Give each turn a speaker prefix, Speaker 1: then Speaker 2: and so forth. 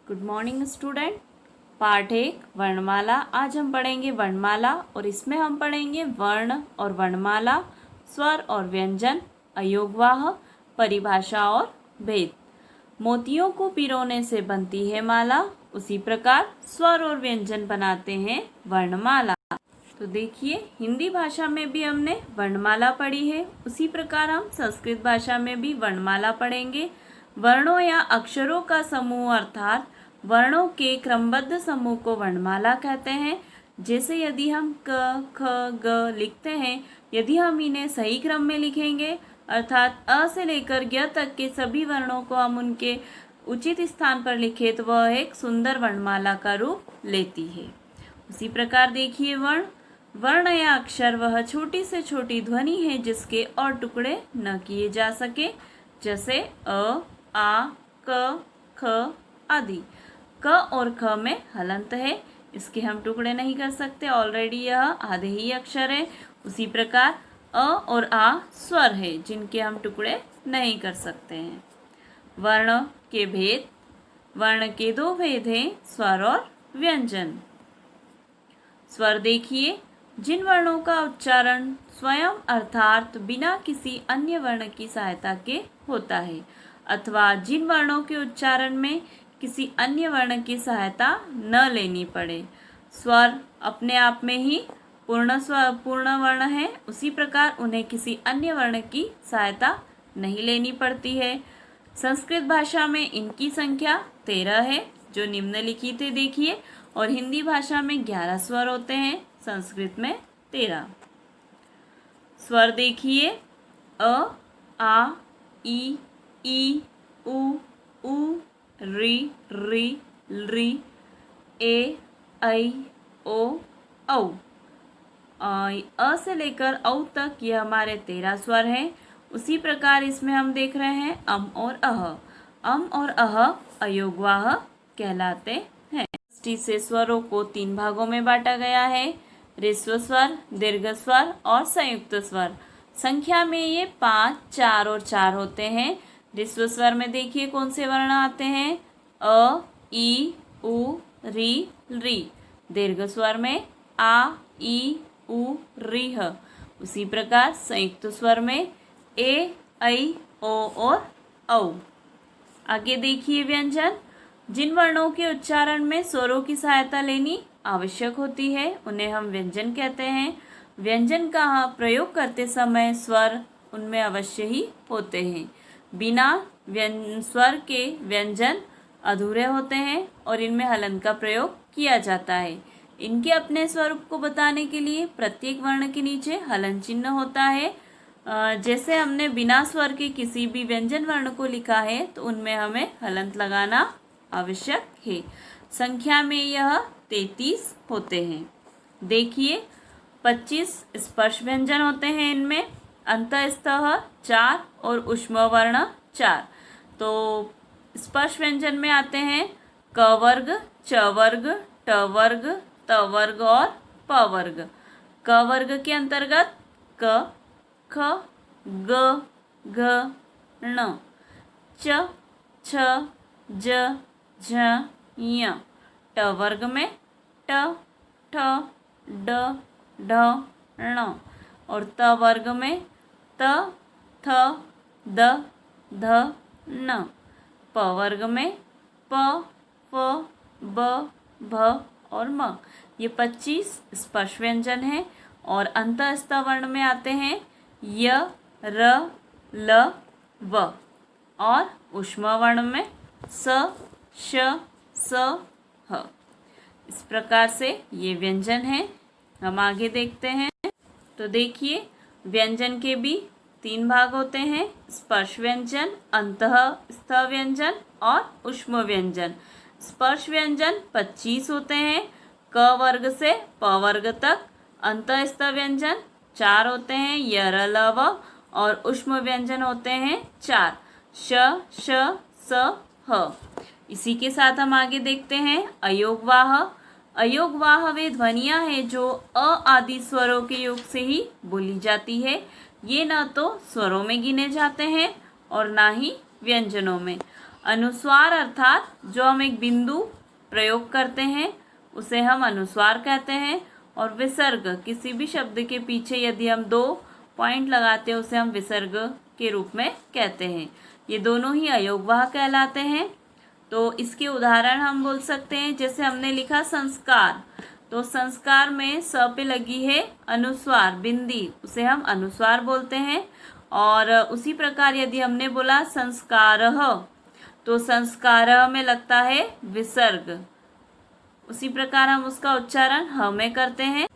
Speaker 1: Good morning student. Part 1 वर्णमाला। आज हम पढ़ेंगे वर्णमाला और इसमें हम पढ़ेंगे वर्ण और वर्णमाला, स्वर और व्यंजन, अयोगवाह, परिभाषा और भेद। मोतियों को पिरोने से बनती है माला, उसी प्रकार स्वर और व्यंजन बनाते हैं वर्णमाला। तो देखिए, हिंदी भाषा में भी हमने वर्णमाला पढ़ी है, उसी प्रकार हम संस्कृत भाषा में भी वर्णमाला पढ़ेंगे। वर्णों या अक्षरों का समूह अर्थात वर्णों के क्रमबद्ध समूह को वर्णमाला कहते हैं। जैसे यदि हम क, ख, ग लिखते हैं, यदि हम इन्हें सही क्रम में लिखेंगे अर्थात अ से लेकर ग तक के सभी वर्णों को हम उनके उचित स्थान पर लिखें तो वह एक सुंदर वर्णमाला का रूप लेती है। उसी प्रकार देखिए, वर्ण या अक्षर वह छोटी से छोटी ध्वनि है जिसके और टुकड़े न किए जा सके, जैसे अ, आ, क, ख आदि। क और ख में हलंत है, इसके हम टुकड़े नहीं कर सकते, ऑलरेडी यह आधे ही अक्षर है। उसी प्रकार अ और आ स्वर है जिनके हम टुकड़े नहीं कर सकते हैं। वर्ण के भेद। वर्ण के दो भेद हैं, स्वर और व्यंजन। स्वर देखिए, जिन वर्णों का उच्चारण स्वयं अर्थात बिना किसी अन्य वर्ण की सहायता के होता है, अथवा जिन वर्णों के उच्चारण में किसी अन्य वर्ण की सहायता न लेनी पड़े। स्वर अपने आप में ही पूर्ण वर्ण है, उसी प्रकार उन्हें किसी अन्य वर्ण की सहायता नहीं लेनी पड़ती है। संस्कृत भाषा में इनकी संख्या 13 है, जो निम्नलिखित है देखिए, और हिंदी भाषा में 11 स्वर होते हैं, संस्कृत में 13। स्वर देखिए, अ, आ, ई, उ, री, ए, ऐ, ओ, औ। अ से लेकर औ तक ये हमारे 13 स्वर हैं। उसी प्रकार इसमें हम देख रहे हैं अम और अह। अम और अह अयोगवाह कहलाते हैं। दृष्टि से स्वरों को 3 भागों में बांटा गया है, ह्रस्व स्वर, दीर्घ स्वर और संयुक्त स्वर। संख्या में ये 5, 4 और 4 होते हैं। ह्रस्व स्वर में देखिए कौन से वर्ण आते हैं, अ, ई, उ, री। दीर्घ स्वर में आ, ई, उ, री ह। उसी प्रकार संयुक्त स्वर में ए, ऐ, ओ और औ। आगे देखिए व्यंजन। जिन वर्णों के उच्चारण में स्वरों की सहायता लेनी आवश्यक होती है उन्हें हम व्यंजन कहते हैं। व्यंजन का प्रयोग करते समय स्वर उनमें अवश्य ही होते हैं। बिना स्वर के व्यंजन अधूरे होते हैं और इनमें हलंत का प्रयोग किया जाता है। इनके अपने स्वरूप को बताने के लिए प्रत्येक वर्ण के नीचे हलन चिन्ह होता है। जैसे हमने बिना स्वर के किसी भी व्यंजन वर्ण को लिखा है तो उनमें हमें हलंत लगाना आवश्यक है। संख्या में यह 33 होते हैं। देखिए, 25 स्पर्श व्यंजन होते हैं, इनमें अंतःस्थः 4 और ऊष्म वर्ण 4। तो स्पर्श व्यंजन में आते हैं क वर्ग, च वर्ग, ट वर्ग, त वर्ग और प वर्ग। क वर्ग के अंतर्गत क, ख, ग, घ, ण, च, छ, ज, झ, ञ। ट वर्ग में ट, ठ, ड, ढ, ण और त वर्ग में त, थ, द, ध, न। प वर्ग में प, फ, ब, भ और म। ये 25 स्पर्श व्यंजन हैं और अंतःस्थ वर्ण में आते हैं य, र, ल, व और ऊष्म वर्ण में स, श, स, ह। इस प्रकार से ये व्यंजन हैं। हम आगे देखते हैं। तो देखिए, व्यंजन के भी 3 भाग होते हैं, स्पर्श व्यंजन, अंतःस्थ व्यंजन और ऊष्म व्यंजन। स्पर्श व्यंजन 25 होते हैं, क वर्ग से प वर्ग तक। अंतःस्थ व्यंजन 4 होते हैं, य, र, ल, व और ऊष्म व्यंजन होते हैं 4, श, श, स, ह। इसी के साथ हम आगे देखते हैं अयोगवाह। अयोगवाह वे ध्वनियाँ हैं जो अ आदि स्वरों के योग से ही बोली जाती है। ये न तो स्वरों में गिने जाते हैं और ना ही व्यंजनों में। अनुस्वार अर्थात जो हम एक बिंदु प्रयोग करते हैं उसे हम अनुस्वार कहते हैं। और विसर्ग, किसी भी शब्द के पीछे यदि हम 2 पॉइंट लगाते हैं उसे हम विसर्ग के रूप में कहते हैं। ये दोनों ही अयोगवाह कहलाते हैं। तो इसके उदाहरण हम बोल सकते हैं, जैसे हमने लिखा संस्कार, तो संस्कार में स पे लगी है अनुस्वार बिंदी, उसे हम अनुस्वार बोलते हैं। और उसी प्रकार यदि हमने बोला संस्कारः, तो संस्कारः में लगता है विसर्ग, उसी प्रकार हम उसका उच्चारण ह में करते हैं।